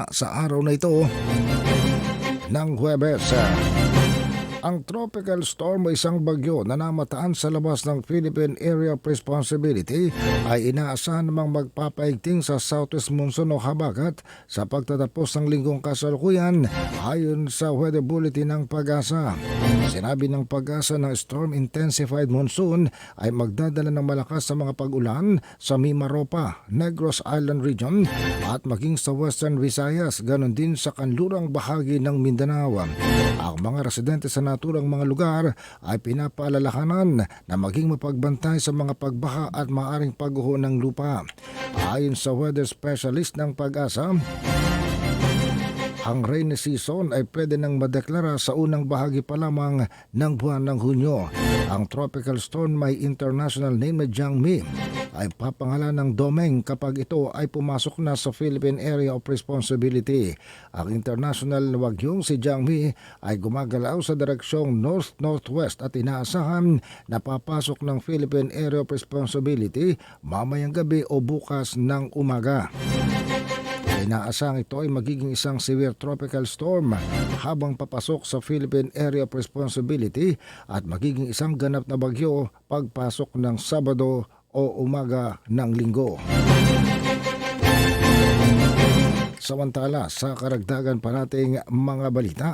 sa araw na ito ng Huwebes. Ang tropical storm o isang bagyo na namataan sa labas ng Philippine Area of Responsibility ay inaasahan namang magpapaigting sa southwest monsoon o habagat sa pagtatapos ng linggong kasalukuyan ayon sa weather bulletin ng Pag-asa. Sinabi ng Pag-asa ng storm intensified monsoon ay magdadala ng malakas sa mga pag-ulan sa Mimaropa, Negros Island Region at maging sa Western Visayas, ganon din sa kanlurang bahagi ng Mindanao. Ang mga residente sa naturang mga lugar ay pinapaalalahanan na maging mapagbantay sa mga pagbaha at maaring pagguho ng lupa. Ayon sa weather specialist ng Pag-asa, ang rainy season ay pwede nang madeklara sa unang bahagi pa lamang ng buwan ng Hunyo. Ang tropical storm may international name na Jiangmi ay papangalan ng Domeng kapag ito ay pumasok na sa Philippine Area of Responsibility. Ang international na bagyong si Jiangmi ay gumagalaw sa direksyong north-northwest at inaasahan na papasok ng Philippine Area of Responsibility mamayang gabi o bukas ng umaga. Inaasang ito ay magiging isang severe tropical storm habang papasok sa Philippine Area of Responsibility at magiging isang ganap na bagyo pagpasok ng Sabado o umaga ng Linggo. Samantala, sa karagdagan pa nating mga balita,